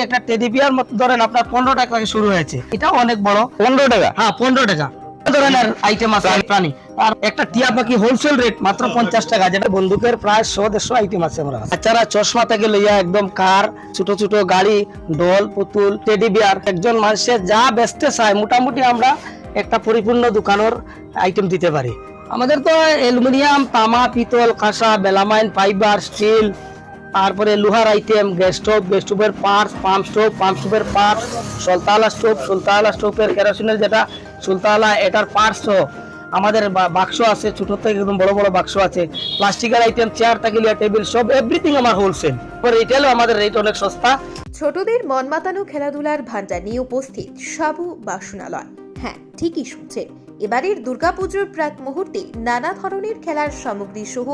একটা teddy bear মতো ধরেন আপনার 15 টাকা থেকে শুরু হয়েছে, এটা অনেক বড়। 15 টাকা? হ্যাঁ 15 টাকা ধরনের আইটেম আছে প্রাণী। আর একটা টিয়া পাখি হোলসেল রেট মাত্র 50 টাকা, যেটা বন্দুকের প্রায় 100-150 আইটেম আছে। আমরা বাচ্চারা চশমা থেকে লইয়া একদম কার, ছোট ছোট গাড়ি, ডল, পুতুল, টেডি বিয়ার, একজন মানুষের যা বেচতে চায় মোটামুটি আমরা একটা পরিপূর্ণ দোকানের আইটেম দিতে পারি। আমাদের তো অ্যালুমিনিয়াম, তামা, পিতল, কাঁসা, মেলামাইন, ফাইবার, স্টিল, তারপরে লোহার আইটেম, গ্যাস স্টোভের পার্টস, পাম্প স্টোভের পার্টস, সুলতালা স্টোভের কেরোসিনের যেটা সুলতালা, এটার পার্টস আমাদের বাক্স আছে, ছোট থেকে একদম বড় বড় বাক্স আছে, প্লাস্টিকের আইটেম, চেয়ার থেকে টেবিল, সব এভরিথিং আমার হোলসেল। রিটেলও আমাদের রেট অনেক সস্তা। ছোটদের মন মাতানো খেলাধুলার ভান্ডার নিয়ে উপস্থিত সাবু বাসনালয়। হ্যাঁ, ঠিকই শুনছেন, এবারের দুর্গাপুজোর প্রাক মুহূর্তে নানা ধরনের খেলার সামগ্রী সহ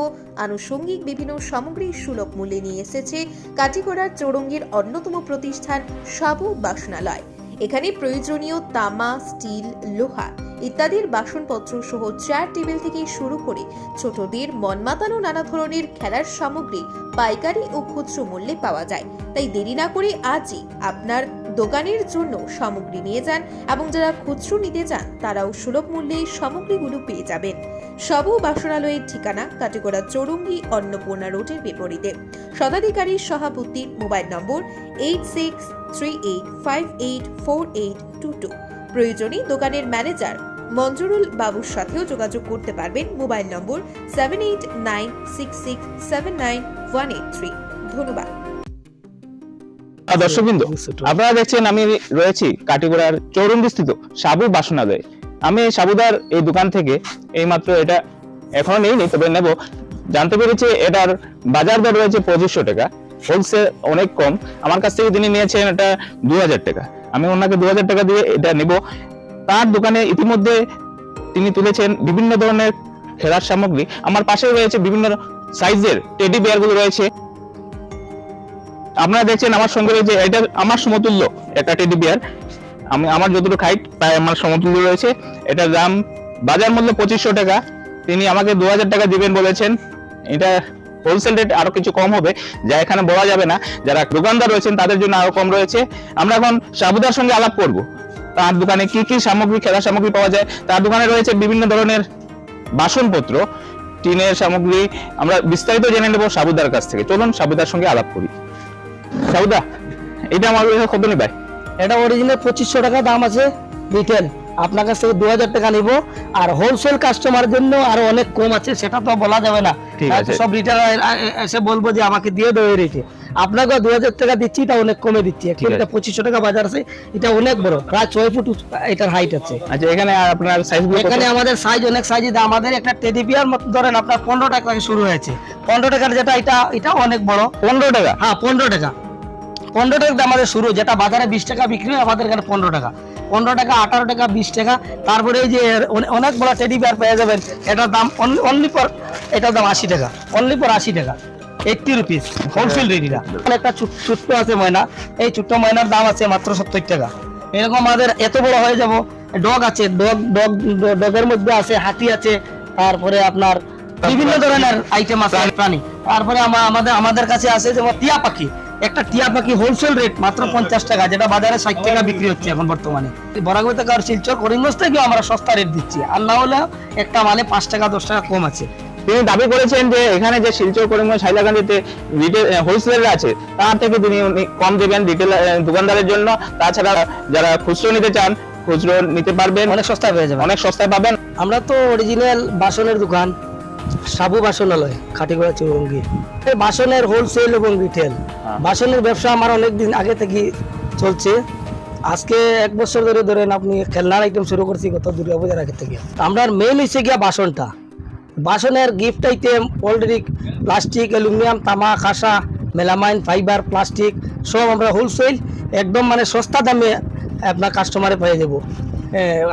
আনুষঙ্গিক বিভিন্ন সামগ্রী সুলভ মূল্যে নিয়ে এসেছে কাটিগড়ার চৌরঙ্গীর অন্যতম প্রতিষ্ঠান সাবু বাসনালয়। এখানে প্রয়োজনীয় তামা, স্টিল, লোহা ইত্যাদির বাসনপত্র সহ চেয়ার টেবিল থেকে শুরু করে ছোটদের মন মাতানো নানা ধরনের খেলার সামগ্রী পাইকারি ও খুচরো মূল্যে পাওয়া যায়। তাই দেরি না করে আজই আপনার দোকানের জন্য সামগ্রী নিয়ে যান এবং যারা খুচরো নিতে চান তারাও সুলভ মূল্যে সামগ্রীগুলো পেয়ে যাবেন। সাবু বাসনালয়ের ঠিকানা কাটিগড়া চৌরঙ্গী অন্নপূর্ণা রোডের বিপরীতে। শতাধিকারী সভাপতির মোবাইল নম্বর 8638584822। প্রয়োজনে দোকানের ম্যানেজার মঞ্জুরুল বাবুর সাথেও যোগাযোগ করতে পারবেন মোবাইল নম্বর 7896679183। ধন্যবাদ। দর্শকবৃন্দ, আপনারা দেখছেন আমি রয়েছি কাটিগড়ার চৌরঙ্গীস্থিত সাবু বাসনালয়ে। আমি সাবুদার এই দোকান থেকে এইমাত্র, এটা এখনো নেই, তবে নেব, জানতে পেরেছি এটার বাজার দর রয়েছে 2500 টাকা, হোলসেল অনেক কম। আমার কাছ থেকে তিনি নিয়েছেন এটা 2000 টাকা। আমি ওনাকে 2000 টাকা দিয়ে এটা নেব। তার দোকানে ইতিমধ্যে তিনি তুলেছেন বিভিন্ন ধরনের খেলার সামগ্রী। আমার পাশে রয়েছে বিভিন্ন সাইজের টেডি বিয়ার গুলো রয়েছে। আপনারা দেখছেন আমার সঙ্গে রয়েছে, এটা আমার সমতুল্য একটা টেডি বিয়ার। আমার যতটুকু হাইট প্রায় আমার সমতুল্য রয়েছে। এটার দাম বাজার মূল্য 2500 টাকা। তিনি আমাকে 2000 টাকা দিবেন বলেছেন। এটা হোলসেল রেট আরো কিছু কম হবে, যা এখানে বলা যাবে না। যারা দোকানদার রয়েছেন তাদের জন্য আরো কম রয়েছে। আমরা এখন সাবুদার সঙ্গে আলাপ করব, তার দোকানে কি কি সামগ্রী, খেলার সামগ্রী পাওয়া যায়। তার দোকানে রয়েছে বিভিন্ন ধরনের বাসনপত্র, টিনের সামগ্রী। আমরা বিস্তারিত জেনে নেব সাবুদার কাছ থেকে। চলুন সাবুদার সঙ্গে আলাপ করি। সাবুদা, এটা আমার কত নেবে? এটা অরিজিনাল 2500 টাকা দাম আছে রিটেল। আপনার কাছ থেকে 2000 টাকা নিব। আর হোলসেল কাস্টমার জন্য আরো অনেক কম আছে, সেটা তো বলা যাবে না। সব রিটেল এসে বলবো যে আমাকে দিয়ে দেবে রেটে। আপনাকে 2000 টাকা দিচ্ছি, এটা অনেক কমে দিচ্ছি। এটা 2500 টাকা বাজার আছে। এটা অনেক বড়, প্রায় 6 ফুট এটার হাইট আছে। আচ্ছা, এখানে আপনার সাইজগুলো? এখানে আমাদের সাইজ অনেক সাইজ। আমাদের একটা টেডি বিয়ার মতো ধরেন আপনার 15 টাকা থেকে শুরু হয়েছে। 15 টাকার যেটা, এটা অনেক বড়। 15 টাকা? হ্যাঁ 15 টাকা। 15 টাকা আমাদের শুরু, যেটা বাজারে 20 টাকা বিক্রি হয়, আমাদের এখানে 15 টাকা। 15 টাকা, 18 টাকা, 20 টাকা। তারপরে এই যে অনেক বড় টেডি বিয়ার পেয়ে যাবেন, এটার দাম অনলি ফর, এটার দাম 80 টাকা, অনলি ফর 80 টাকা, 80 রুপিস হোলসেল রেডিটা। একটা ছোট্ট আছে ময়না, এই ছোট্ট ময়নার দাম আছে মাত্র 70 টাকা। এরকম আমাদের এত বড় হয়ে যাব। ডগ আছে, ডগের মধ্যে আছে হাতি আছে, তারপরে আপনার বিভিন্ন ধরনের আইটেম আছে প্রাণী। তারপরে আমাদের কাছে আছে যেমন টিয়া পাখি। একটা টিয়া পাখি হোলসেল রেট মাত্র 50 টাকা, যেটা বাজারে 60 টাকা বিক্রি হচ্ছে এখন বর্তমানে। বরাগর থেকে আর শিলচর, করিমগঞ্জ থেকেও আমরা সস্তা রেট দিচ্ছি। আর না হলে একটা মানে 5 টাকা 10 টাকা কম আছে। তিনি দাবি করেছেন যে এখানে যে শিলচর, করিমগঞ্জ, হাইলাকান্দিতে রিটেল হোলসেলার আছে, তার থেকে তিনি কম দেবেন রিটেল দোকানদারের জন্য। তাছাড়া যারা খুচরো নিতে চান, খুচরো নিতে পারবেন, অনেক সস্তায় পেয়ে যাবেন, অনেক সস্তায় পাবেন। আমরা তো অরিজিনাল বাসনের দোকান, সাবু বাসনালয়, কাটিগড়া চৌরঙ্গী। বাসনের হোলসেল এবং রিটেল বাসনের ব্যবসা আমার অনেকদিন আগে থেকে চলছে। আজকে 1 বছর ধরে ধরেন আপনি খেলনার আইটেম শুরু করছি গত দুর্গাপূজার আগে থেকে। আমরা মেইন হচ্ছে গিয়া বাসনটা, বাসনের gift item already plastic, aluminium, তামা, কাঁসা, মেলামাইন, ফাইবার, প্লাস্টিক সব আমরা হোলসেল একদম মানে সস্তা দামে আপনার কাস্টমারে পেয়ে যাবো।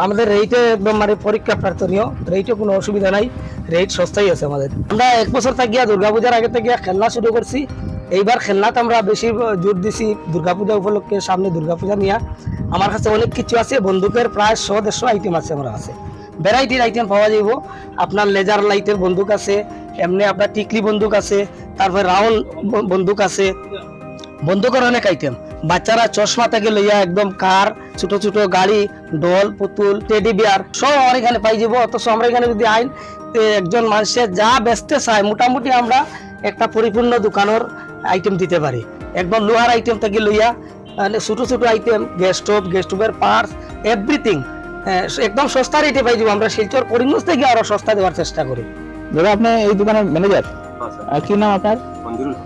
আমাদের রেটে একদম মানে পরীক্ষা প্রার্থনীয়, রেটে কোনো অসুবিধা নাই, রেট সস্তাই আছে আমাদের। আমরা 1 বছর থেকে দুর্গাপূজার আগে থেকে খেলনা শুরু করছি। এইবার খেলনাতে আমরা বেশি জোর দিছি দুর্গাপূজা উপলক্ষে, সামনে দুর্গাপূজা নিয়ে। আমার কাছে অনেক কিছু আছে, বন্দুকের প্রায় 100-150 আইটেম আছে আমার কাছে। ভ্যারাইটির আইটেম পাওয়া যাব। আপনার লেজার লাইটের বন্দুক আছে, এমনি আপনার টিকলি বন্দুক আছে, তারপরে রাউন্ড বন্দুক আছে, বন্ধুকর অনেক আইটেম, বাচ্চারা চশমা থেকে লইয়া একদম কার, ছোট ছোট গাড়ি, ডল, পুতুল, টেডি বিয়ার সব আমার এখানে পাই যাবো। অথচ আমরা এখানে যদি আইন একজন মানুষের যা বেচতে চায় মোটামুটি আমরা একটা পরিপূর্ণ দোকানের আইটেম দিতে পারি। একদম লোহার আইটেম থেকে লইয়া ছোট ছোট আইটেম, গ্যাস স্টোভের পার্টস, এভরিথিং একদম সস্তা রেটে পাই যাবো। আমরা শিলচর করিমগঞ্জ থেকে আরো সস্তা দেওয়ার চেষ্টা করি। দাদা আপনি এই দোকানের ম্যানেজার, কি নাম আপনার? মঞ্জুরুল।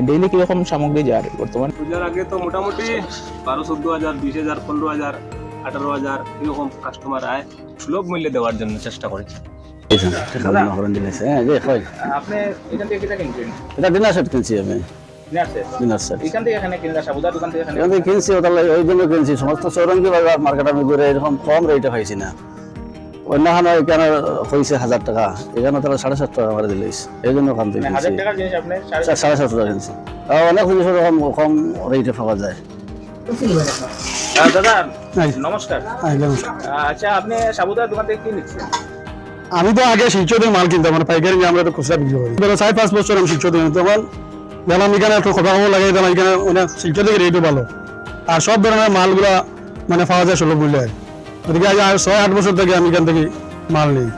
ডেইলি কিরকম সামগ্রী যায় বর্তমান? পূজার আগে তো মোটামুটি 12-14 হাজার, 20,000, 15,000, 18,000 এরকম কাস্টমার আয়। সুলভ মূল্যে দেওয়ার জন্য চেষ্টা করি। আপনি এখান থেকে কিটা কিনছেন? এটা ডিনার সেট কিনছি আমি, ডিনার সেট এখান থেকে এখানে কিনলা, সাবুদা দোকান থেকে এখানে এখান থেকে কিনছি, ওটার ওই জন্য কিনছি। সমস্ত চৌরঙ্গি বাজার মার্কেট আমি ঘুরে এরকম কম রেটে পাইছি না। অন্যখানে এখানে হয়েছে 1,000 টাকা, এখানে তারা 750 টাকা আমার দিলেই, এই জন্য ওখান থেকে 1000 টাকার জিনিস আপনি 750 টাকা কিনছি। অনেক জিনিস এরকম কম রেটে পাওয়া যায়। দাদা নমস্কার। আচ্ছা, আপনি সাবুদার দোকান থেকে কি নিচ্ছেন? আমি তো আগে শিলচরের মাল কিনতাম, মানে পাইকারি নিয়ে আমরা তো খুচরা বিক্রি করি। 4-5 বছর আমি শিলচর দিই, তখন গেলাম এখানে একটু কথা খবর লাগাই দিলাম। এখানে অনেক শিলচর থেকে রেটও ভালো, আর সব ধরনের মালগুলা মানে পাওয়া যায় সুলভ মূল্যে। ওদিকে আজ 6-8 বছর থেকে আমি এখান থেকে মাল নিই,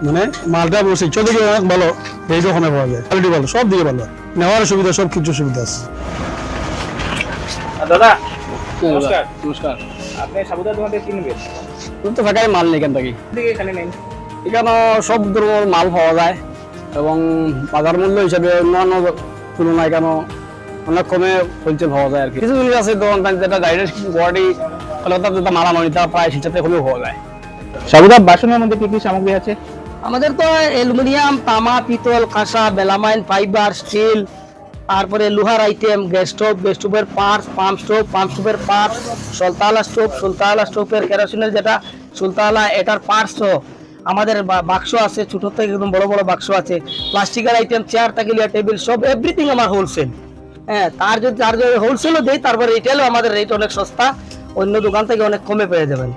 মানে মালটা শিলচর থেকে অনেক ভালো, রেটও ওখানে পাওয়া যায়, কোয়ালিটি ভালো, সব দিকে ভালো, নেওয়ার সুবিধা, সব কিছু সুবিধা আছে। দাদা নমস্কার। নমস্কার। আপনি সাবুদার দোকান থেকে কি নেবেন? তো ফাঁকাই মাল নেই এখান থেকে, থেকে এখানে নেন। এখানে সব ধরনের মাল পাওয়া যায় এবং বাজার মূল্য হিসাবে অন্যান্য তুলনায় কেন অনেক কমে হোলসেল পাওয়া যায় আর কি। কিছু জিনিস আছে দোকান যেটা ডাইরেক্ট গুয়াহাটি কলকাতা যেটা মালামাল, তা প্রায় সেটাতে কমেও পাওয়া যায়। সাবুদার বাসনের মধ্যে কি কি সামগ্রী আছে? আমাদের তো অ্যালুমিনিয়াম, তামা, পিতল, কাঁসা, বেলামাইন, ফাইবার, স্টিল, তারপরে লোহার আইটেম, গ্যাস স্টোভের পার্টস, পাম্প স্টোভের পার্টস, সুলতালা স্টোভের কেরোসিনের যেটা সুলতালা, এটার পার্টস। আমাদের বাক্স আছে, ছোট থেকে একদম বড় বড় বাক্স আছে, প্লাস্টিকের আইটেম, চেয়ার থেকে টেবিল, সব এভরিথিং আমার হোলসেল। হ্যাঁ, তার যদি হোলসেলও দেই, তারপরে রিটেলও আমাদের রেট অনেক সস্তা, অন্য দোকান থেকে অনেক কমে পেয়ে যাবেন।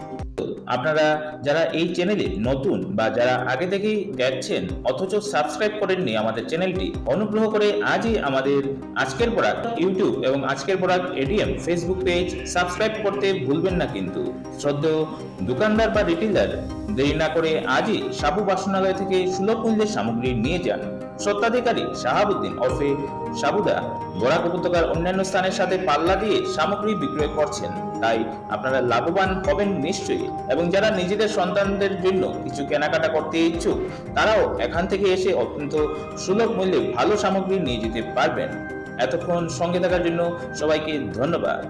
আপনারা যারা এই চ্যানেলে নতুন বা যারা আগে থেকেই দেখছেন অথচ সাবস্ক্রাইব করেননি আমাদের চ্যানেলটি, অনুগ্রহ করে আজই আমাদের আজকের প্রোডাক্ট ইউটিউব এবং আজকের product ATM Facebook page subscribe করতে ভুলবেন না কিন্তু। শ্রদ্ধেয় দোকানদার বা রিটেলার, দেরি না করে আজই সাবু বাসনালয় থেকে সুলভ মূল্যের সামগ্রী নিয়ে যান। স্বত্বাধিকারী শাহাবুদ্দিন ওরফে সাবুদা বরাক উপত্যকার অন্যান্য স্থানের সাথে পাল্লা দিয়ে সামগ্রী বিক্রয় করছেন, তাই আপনারা লাভবান হবেন নিশ্চয়ই। এবং যারা নিজেদের সন্তানদের জন্য কিছু কেনাকাটা করতে ইচ্ছুক, তারাও এখান থেকে এসে অত্যন্ত সুলভ মূল্যে ভালো সামগ্রী নিয়ে যেতে পারবেন। এতক্ষণ সঙ্গে থাকার জন্য সবাইকে ধন্যবাদ।